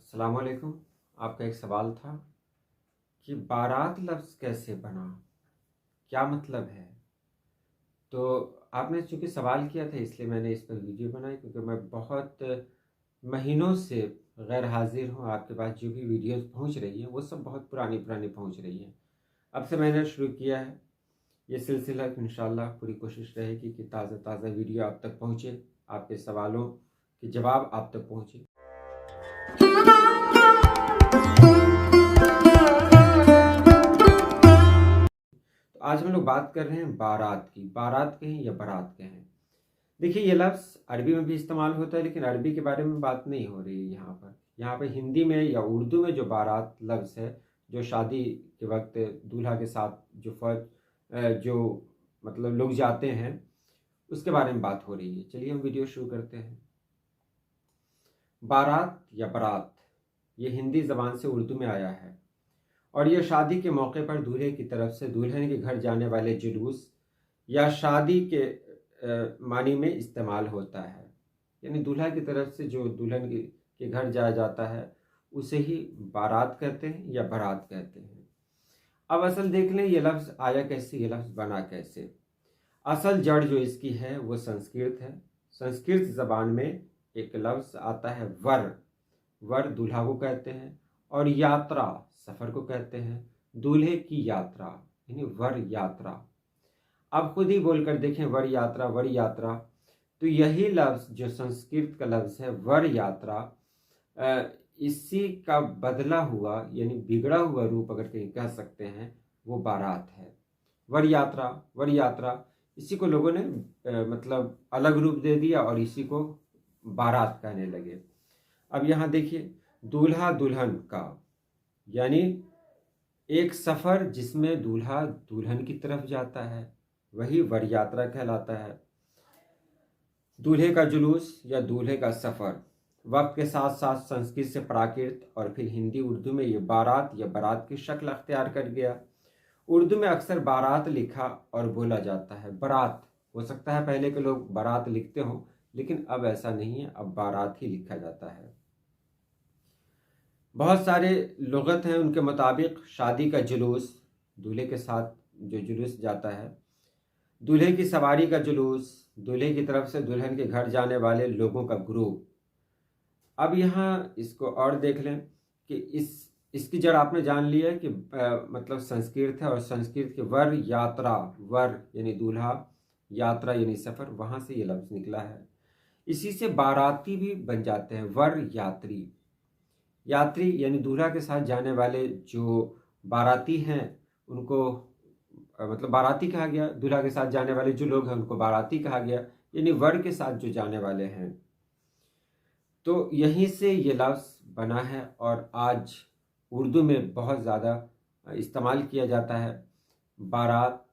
अस्सलाम वालेकुम। आपका एक सवाल था कि बारात लफ्ज़ कैसे बना, क्या मतलब है। तो आपने चूँकि सवाल किया था इसलिए मैंने इस पर वीडियो बनाई, क्योंकि मैं बहुत महीनों से गैर हाजिर हूँ। आपके पास जो भी वीडियोस पहुँच रही हैं वो सब बहुत पुरानी पुरानी पहुँच रही हैं। अब से मैंने शुरू किया है ये सिलसिला, इंशाअल्लाह पूरी कोशिश रहेगी कि ताज़ा ताज़ा वीडियो आप तक पहुँचे, आपके सवालों के जवाब आप तक पहुँचे। तो आज हम लोग बात कर रहे हैं बारात की। बारात कहें या बारात कहें, देखिए ये लफ्ज़ अरबी में भी इस्तेमाल होता है, लेकिन अरबी के बारे में बात नहीं हो रही है यहाँ पर। यहाँ पर हिंदी में या उर्दू में जो बारात लफ्ज़ है, जो शादी के वक्त दूल्हा के साथ जो मतलब लोग जाते हैं, उसके बारे में बात हो रही है। चलिए हम वीडियो शुरू करते हैं। बारात या बारात ये हिंदी ज़बान से उर्दू में आया है और यह शादी के मौके पर दूल्हे की तरफ से दुल्हन के घर जाने वाले जुलूस या शादी के मानी में इस्तेमाल होता है। यानी दूल्हा की तरफ से जो दुल्हन के घर जाया जाता है उसे ही बारात कहते हैं या बारात कहते हैं। अब असल देख लें ये लफ्ज़ आया कैसे, ये लफ्ज़ बना कैसे। असल जड़ जो इसकी है वो संस्कृत है। संस्कृत ज़बान में एक लफ्ज़ आता है वर। वर दूल्हा को कहते हैं और यात्रा सफ़र को कहते हैं। दूल्हे की यात्रा यानी वर यात्रा। अब खुद ही बोलकर देखें वर यात्रा, वर यात्रा। तो यही लफ्ज़ जो संस्कृत का लफ्ज़ है वर यात्रा, इसी का बदला हुआ यानी बिगड़ा हुआ रूप अगर कहीं कह सकते हैं वो बारात है। वर यात्रा, वर यात्रा, इसी को लोगों ने मतलब अलग रूप दे दिया और इसी को बारात कहने लगे। अब यहाँ देखिए दूल्हा दुल्हन का यानी एक सफ़र जिसमें दूल्हा दुल्हन की तरफ जाता है वही वर यात्रा कहलाता है। दूल्हे का जुलूस या दूल्हे का सफ़र वक्त के साथ साथ संस्कृत से प्राकृत और फिर हिंदी उर्दू में ये बारात या बारात की शक्ल अख्तियार कर गया। उर्दू में अक्सर बारात लिखा और बोला जाता है। बारात हो सकता है पहले के लोग बारात लिखते हों, लेकिन अब ऐसा नहीं है, अब बारात ही लिखा जाता है। बहुत सारे लुग़त हैं, उनके मुताबिक शादी का जुलूस, दूल्हे के साथ जो जुलूस जाता है, दूल्हे की सवारी का जुलूस, दूल्हे की तरफ से दुल्हन के घर जाने वाले लोगों का ग्रुप। अब यहाँ इसको और देख लें कि इसकी जड़ आपने जान लिया है कि मतलब संस्कृत है और संस्कृत के वर यात्रा, वर यानी दूल्हा, यात्रा यानी सफ़र, वहाँ से ये लफ्ज़ निकला है। इसी से बाराती भी बन जाते हैं, वर यात्री। यात्री यानी दूल्हा के साथ जाने वाले जो बाराती हैं उनको मतलब बाराती कहा गया। दूल्हा के साथ जाने वाले जो लोग हैं उनको बाराती कहा गया, यानी वर के साथ जो जाने वाले हैं। तो यहीं से ये लफ्ज़ बना है और आज उर्दू में बहुत ज़्यादा इस्तेमाल किया जाता है बारात।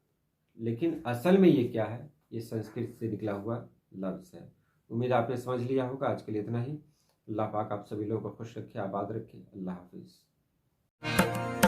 लेकिन असल में ये क्या है, ये संस्कृत से निकला हुआ लफ्ज़ है। उम्मीद आपने समझ लिया होगा। आज के लिए इतना ही। अल्लाह पाक आप सभी लोगों को खुश रखे, आबाद रखे। अल्लाह हाफिज़।